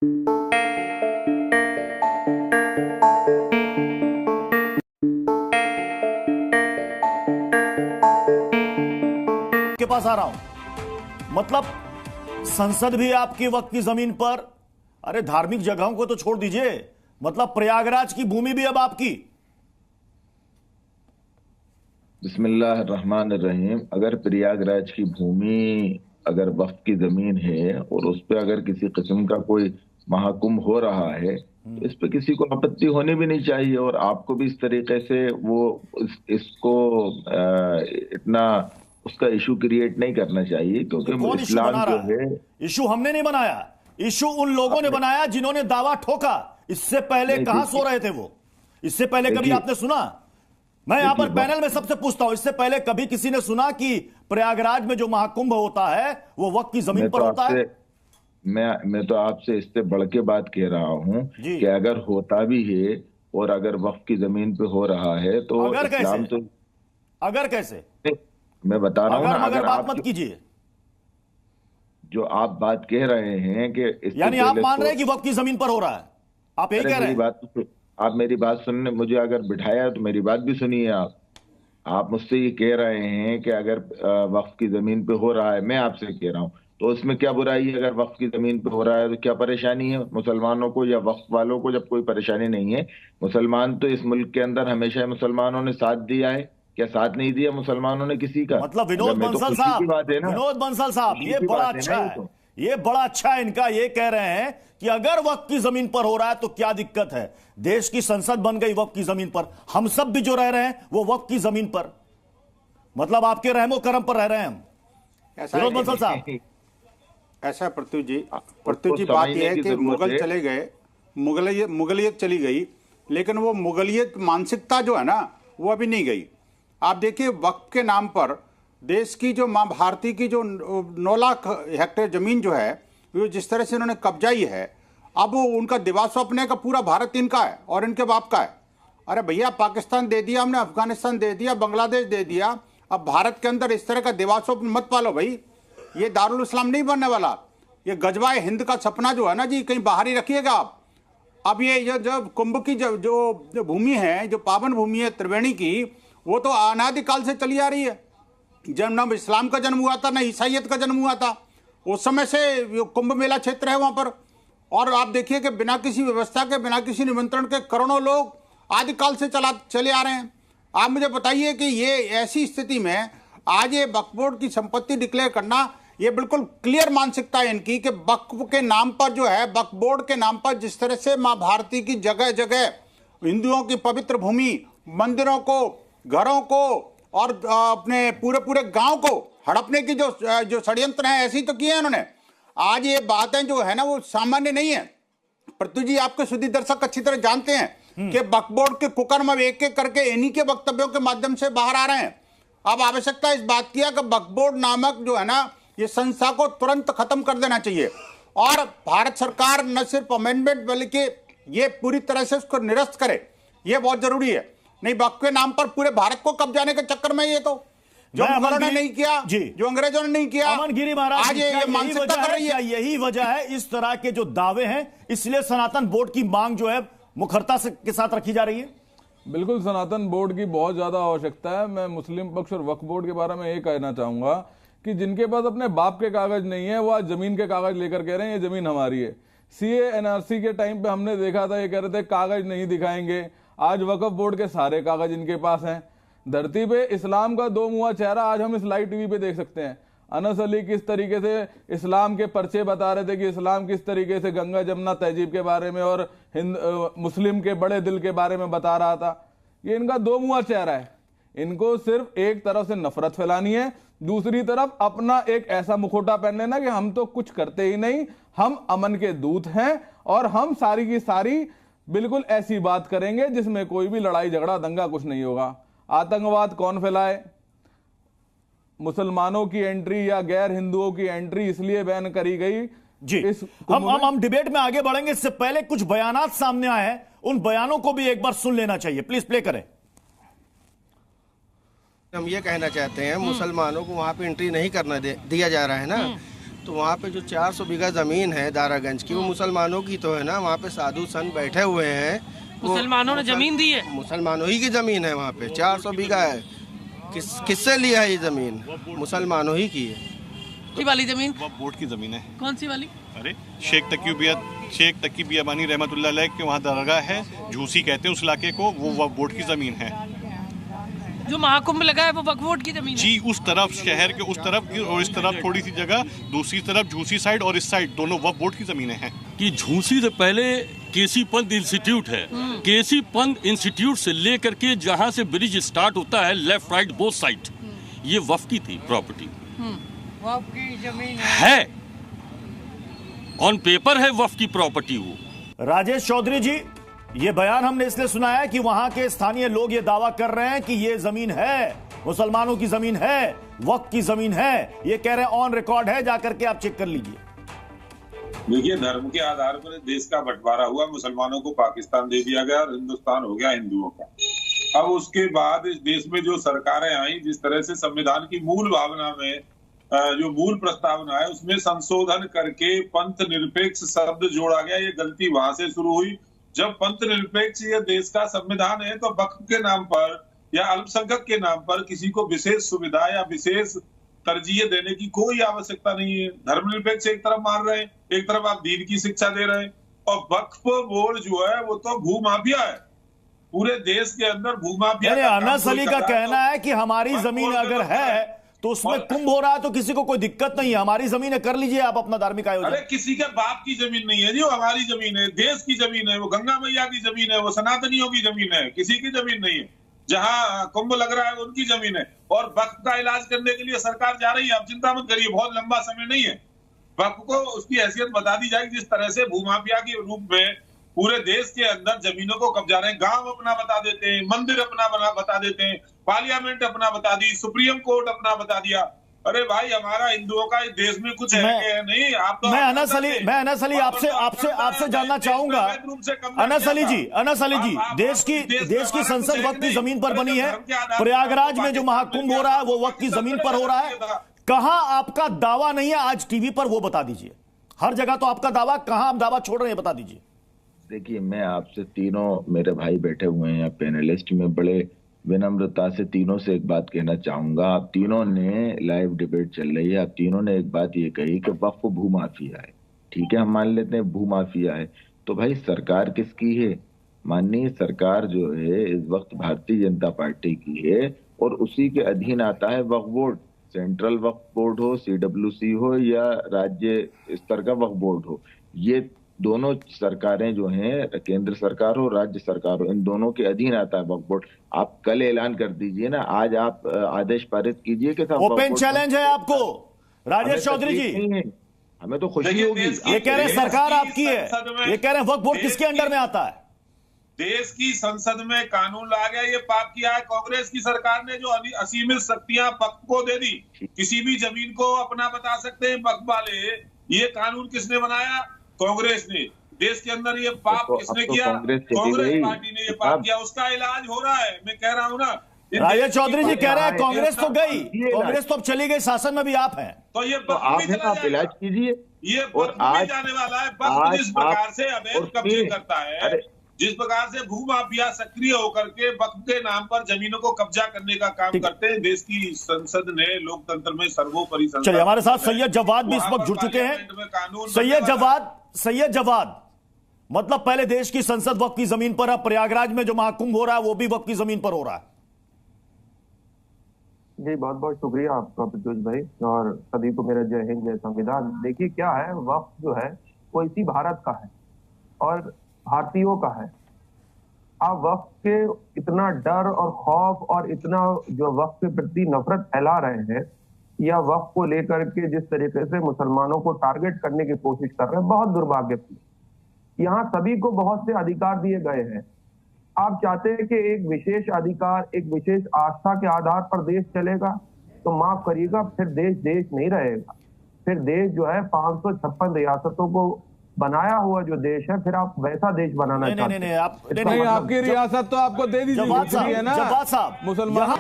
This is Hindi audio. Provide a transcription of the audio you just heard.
के पास आ रहा हूं, मतलब संसद भी आपकी वक्त की जमीन पर, अरे धार्मिक जगहों को तो छोड़ दीजिए, मतलब प्रयागराज की भूमि भी अब आपकी। बिस्मिल्लाहिर्रहमानिर्रहीम। अगर प्रयागराज की भूमि अगर वक्फ की जमीन है और उस पर अगर किसी किस्म का कोई महाकुंभ हो रहा है तो इस पे किसी को आपत्ति होनी भी नहीं चाहिए, और आपको भी इस तरीके से इसको इतना उसका इशू क्रिएट नहीं करना चाहिए, क्योंकि कौन इशू इस्लाम बना जो रहा है, इशू हमने नहीं बनाया, इशू उन लोगों ने बनाया जिन्होंने दावा ठोका। इससे पहले कहां सो रहे थे वो? इससे पहले कभी आपने सुना? मैं यहां पर पैनल में सबसे पूछता हूं, इससे पहले कभी किसी ने सुना कि प्रयागराज में जो महाकुंभ होता है वो वक्त की जमीन पर होता है? मैं तो आपसे इससे बढ़ के बात कह रहा हूं कि अगर होता भी है और अगर वक्फ की जमीन पे हो रहा है तो अगर इस्लाम कैसे? तो अगर कैसे? मैं बता रहा हूं ना, अगर बात मत कीजिए। जो आप बात कह रहे हैं कि यानी आप मान रहे हैं कि वक्त की जमीन पर हो रहा है, आप यही कह रहे हैं? आप मेरी बात सुनने, मुझे अगर बिठाया तो मेरी बात भी सुनिए। आप मुझसे ये कह रहे हैं कि अगर वक्फ की जमीन पे हो रहा है, मैं आपसे कह रहा हूं तो उसमें क्या बुराई है? अगर वक्फ की जमीन पे हो रहा है तो क्या परेशानी है मुसलमानों को या वक्फ वालों को? जब कोई परेशानी नहीं है, मुसलमान तो इस मुल्क के अंदर हमेशा मुसलमानों ने साथ दिया है, क्या साथ नहीं दिया मुसलमानों ने किसी का? मतलब विनोद बंसल साहब, ये बड़ा अच्छा है, ये बड़ा अच्छा है इनका। ये कह रहे हैं कि अगर वक्त की जमीन पर हो रहा है तो क्या दिक्कत है? देश की संसद बन गई वक्त की जमीन पर, हम सब भी जो रह रहे हैं वो वक्त की जमीन पर, मतलब आपके रहमो करम पर रह रहे हैं हम। विनोद बंसल साहब, ऐसा पृथ्वी जी बात यह है कि मुगल चले गए, मुगलियत चली गई, लेकिन वो मुगलियत मानसिकता जो है ना वो अभी नहीं गई। आप देखिए वक्फ के नाम पर देश की जो मां भारती की जो 9 लाख हेक्टेयर जमीन जो है वो जिस तरह से उन्होंने कब्जाई है, अब वो उनका दिवा स्वप्न का पूरा भारत इनका है और इनके बाप का है। अरे भैया, पाकिस्तान दे दिया हमने, अफगानिस्तान दे दिया, बांग्लादेश दे दिया, अब भारत के अंदर इस तरह का दिवा स्वप्न मत पालो भाई। ये दारुल इस्लाम नहीं बनने वाला, ये गजवाए हिंद का सपना जो है ना जी, कहीं बाहर ही रखिएगा आप। अब ये जो कुंभ की जो भूमि है, जो पावन भूमि है त्रिवेणी की, वो तो अनादिकाल से चली आ रही है। जब ना इस्लाम का जन्म हुआ था ना ईसाइयत का जन्म हुआ था, उस समय से कुंभ मेला क्षेत्र है वहां पर। और आप देखिए कि बिना किसी व्यवस्था के, बिना किसी निमंत्रण के करोड़ों लोग आदिकाल से चले आ रहे हैं। आप मुझे बताइए कि ये ऐसी स्थिति में आज ये वक्फ बोर्ड की संपत्ति डिक्लेयर करना, ये बिल्कुल क्लियर मानसिकता है इनकी कि वक्फ के नाम पर जो है, वक्फ बोर्ड के नाम पर जिस तरह से मां भारती की जगह जगह हिंदुओं की पवित्र भूमि, मंदिरों को, घरों को और अपने पूरे गांव को हड़पने की जो षड्यंत्र हैं ऐसे ही तो किए हैं उन्होंने। आज ये बातें जो है ना वो सामान्य नहीं है। पृथ्वी जी, आपके सुधी दर्शक अच्छी तरह जानते हैं कि वक्फ बोर्ड के कुकर्म अब एक एक करके इन्हीं के वक्तव्यों के माध्यम से बाहर आ रहे हैं। अब आवश्यकता इस बात की है कि वक्फ बोर्ड नामक जो है ना ये संस्था को तुरंत खत्म कर देना चाहिए, और भारत सरकार न सिर्फ अमेंडमेंट बल्कि ये पूरी तरह से उसको निरस्त करे, ये बहुत जरूरी है। नहीं, वक्फ के नाम पर पूरे भारत को कब्जाने के चक्कर में ये तो जो मुगलों ने नहीं किया, जो अंग्रेजों ने नहीं किया, अमन गिरी महाराज, आज ये मानसिकता कर रही है। यही वजह है इस तरह के जो दावे हैं, इसलिए सनातन बोर्ड की मांग जो है मुखरता के साथ रखी जा रही है। बिल्कुल, सनातन बोर्ड की बहुत ज्यादा आवश्यकता है। मैं मुस्लिम पक्ष और वक्फ बोर्ड के बारे में ये कहना चाहूंगा कि जिनके पास अपने बाप के कागज नहीं है वो आज जमीन के कागज लेकर कह रहे हैं ये जमीन हमारी है। सीए एनआरसी के टाइम पे हमने देखा था, ये कह रहे थे कागज नहीं दिखाएंगे। आज वक्फ बोर्ड के सारे कागज इनके पास हैं। धरती पे इस्लाम का दो मुंहा चेहरा आज हम इस लाइव टीवी पे देख सकते हैं। अनस अली किस तरीके से इस्लाम के पर्चे बता रहे थे कि इस्लाम किस तरीके से गंगा जमुना तहजीब के बारे में और मुस्लिम के बड़े दिल के बारे में बता रहा था। ये इनका दो मुंहा चेहरा है। इनको सिर्फ एक तरफ से नफरत फैलानी है, दूसरी तरफ अपना एक ऐसा मुखौटा पहन लेना कि हम तो कुछ करते ही नहीं, हम अमन के दूत हैं और हम सारी की सारी बिल्कुल ऐसी बात करेंगे जिसमें कोई भी लड़ाई झगड़ा दंगा कुछ नहीं होगा। आतंकवाद कौन फैलाए? मुसलमानों की एंट्री या गैर हिंदुओं की एंट्री इसलिए बैन करी गई जी। हम डिबेट में आगे बढ़ेंगे, इससे पहले कुछ बयानात सामने आए हैं, उन बयानों को भी एक बार सुन लेना चाहिए। प्लीज प्ले करें। हम ये कहना चाहते हैं मुसलमानों को वहां पे एंट्री नहीं करना दिया जा रहा है ना, तो वहाँ पे जो 400 बीघा ज़मीन है दारागंज की, वो मुसलमानों की तो है ना। वहाँ पे साधु संत बैठे हुए हैं। मुसलमानों ने जमीन दी है, मुसलमानों ही की ज़मीन है। वहाँ पे 400 बीघा है। किससे लिया है ये ज़मीन? मुसलमानों ही की है। कौन वाली जमीन? वह बोर्ड की जमीन है। कौन सी वाली? अरे शेख तकी बियाबानी रहमतुल्लाह अलैह के वहाँ दरगाह है, झूसी कहते हैं उस इलाके को, वो वक्फ बोर्ड की जमीन है। जो महाकुंभ लगा है वो वक्फ बोर्ड की जमीन है। जी, उस तरफ शहर के उस तरफ की और इस तरफ थोड़ी सी जगह, दूसरी तरफ झूसी साइड और इस साइड दोनों वक्फ बोर्ड की जमीनें हैं। कि झूसी से पहले केसी पंत इंस्टीट्यूट है। केसी पंत इंस्टीट्यूट से लेकर के जहाँ से ब्रिज स्टार्ट होता है लेफ्ट राइट बोथ साइड, ये वक्फ की थी प्रॉपर्टी। वक्फ की जमीन है, ऑन पेपर है वक्फ की प्रॉपर्टी वो। राजेश चौधरी जी, ये बयान हमने इसलिए सुना है कि वहां के स्थानीय लोग ये दावा कर रहे हैं कि ये जमीन है, मुसलमानों की जमीन है, वक्फ की जमीन है। ये कह रहे हैं, ऑन रिकॉर्ड है, जाकर के आप चेक कर लीजिए। देखिए, धर्म के आधार पर देश का बंटवारा हुआ, मुसलमानों को पाकिस्तान दे दिया गया और हिंदुस्तान हो गया हिंदुओं का। अब उसके बाद इस देश में जो सरकारें आई, जिस तरह से संविधान की मूल भावना में जो मूल प्रस्तावना है उसमें संशोधन करके पंथ निरपेक्ष शब्द जोड़ा गया, ये गलती वहां से शुरू हुई। जब पंथ निरपेक्ष ये देश का संविधान है, तो वक्फ के नाम पर या अल्पसंख्यक के नाम पर किसी को विशेष सुविधा या विशेष तरजीह देने की कोई आवश्यकता नहीं है। धर्मनिरपेक्ष एक तरफ मान रहे हैं, एक तरफ आप दीन की शिक्षा दे रहे हैं। और वक्फ बोर्ड जो है वो तो भूमाफिया है, पूरे देश के अंदर भूमाफिया। अनस अली का कहना है कि हमारी जमीन अगर है तो उसमें कुंभ हो रहा है तो किसी को कोई दिक्कत नहीं है, हमारी जमीन है, कर लीजिए आप अपना धार्मिक आयोजन। अरे किसी के बाप की जमीन नहीं है जी, वो हमारी जमीन है, देश की जमीन है, वो गंगा मैया की जमीन है, वो सनातनियों की जमीन है, किसी की जमीन नहीं है। जहां कुंभ लग रहा है उनकी जमीन है। और वक्फ का इलाज करने के लिए सरकार जा रही है, आप चिंता मत करिए, बहुत लंबा समय नहीं है। वक्फ को उसकी हैसियत बता दी जाएगी, जिस तरह से भूमाफिया के रूप में पूरे देश के अंदर जमीनों को कब्जा रहे हैं। गांव अपना बता देते हैं, मंदिर अपना बता देते हैं, पार्लियामेंट अपना बता दी, सुप्रीम कोर्ट अपना बता दिया। अरे भाई, हमारा हिंदुओं का इस देश में कुछ है नहीं। आप तो मैं अनस अली आपसे जानना चाहूंगा। अनस अली जी, देश की संसद वक्फ की जमीन पर बनी है। प्रयागराज में जो महाकुंभ हो रहा है वो वक्फ की जमीन पर हो रहा है। कहां आपका दावा नहीं है आज टीवी पर, वो बता दीजिए। हर जगह तो आपका दावा, कहां आप दावा छोड़ रहे हैं, बता दीजिए। देखिए, मैं आपसे तीनों मेरे भाई बैठे हुए हैं पैनलिस्ट में, बड़े विनम्रता से तीनों से एक बात कहना चाहूंगा। आप तीनों ने, लाइव डिबेट चल रही है, आप तीनों ने एक बात ये कही कि वक्फ भूमाफिया है। ठीक है, हम मान लेते हैं भूमाफिया है, तो भाई सरकार किसकी है? माननीय सरकार जो है इस वक्त भारतीय जनता पार्टी की है, और उसी के अधीन आता है वक्फ बोर्ड। सेंट्रल वक्फ बोर्ड हो, CWC हो, या राज्य स्तर का वक्फ बोर्ड हो, ये दोनों सरकारें जो हैं, केंद्र सरकार हो, राज्य सरकार हो, इन दोनों के अधीन आता है वक्फ बोर्ड। आप कल ऐलान कर दीजिए ना, आज आप आदेश पारित कीजिए कि ओपन चैलेंज है आपको राजेश चौधरी जी। हमें तो खुशी होगी। ये कह रहे हैं सरकार आपकी है, ये कह रहे हैं वक्फ बोर्ड किसके अंडर में आता है? देश की संसद में कानून ला गया, ये पाप किया है कांग्रेस की सरकार ने, जो असीमित शक्तियां वक्फ को दे दी। किसी भी जमीन को अपना बता सकते हैं वक्फ वाले। ये कानून किसने बनाया? कांग्रेस ने। देश के अंदर ये पाप किसने किया? कांग्रेस पार्टी ने ये पाप किया। उसका इलाज हो रहा है, मैं कह रहा हूँ ना। राजेश चौधरी जी कह रहे हैं कांग्रेस तो गई, कांग्रेस तो अब चली गई, शासन में भी आप हैं, तो ये आप इलाज कीजिए। ये आज जाने वाला है। जिस प्रकार से अवैध कब्जे करता है, जिस प्रकार से भूमाफिया सक्रिय होकर के वक्फ के नाम पर जमीनों को कब्जा करने का काम करते हैं, देश की संसद ने लोकतंत्र में सर्वोपरि। चलिए, हमारे साथ सैयद जवाद भी इस वक्त जुड़ चुके हैं। सैयद जवाद, मतलब पहले देश की संसद वक्फ की जमीन पर, अब प्रयागराज में जो महाकुंभ हो रहा है वो भी वक्फ की जमीन पर हो रहा है। जी, बहुत बहुत शुक्रिया आपका प्रत्युष भाई, और सभी को मेरा जय हिंद, जय संविधान। देखिए क्या है, वक्फ जो है वो इसी भारत का है और भारतीयों का है। आप वक्फ के इतना डर और खौफ और इतना जो वक्फ के प्रति नफरत फैला रहे हैं, या वक्फ को लेकर के जिस तरीके से मुसलमानों को टारगेट करने की कोशिश कर रहे हैं, बहुत दुर्भाग्यपूर्ण। यहाँ सभी को बहुत से अधिकार दिए गए हैं। आप चाहते हैं कि एक विशेष अधिकार, एक विशेष आस्था के आधार पर देश चलेगा, तो माफ करिएगा, फिर देश देश नहीं रहेगा। फिर देश जो है 556 रियासतों को बनाया हुआ जो देश है, फिर आप वैसा देश बनाना चाहते हैं। नहीं, आपकी रियासत तो आपको दे दी है ना जवाद साहब, मुसलमान।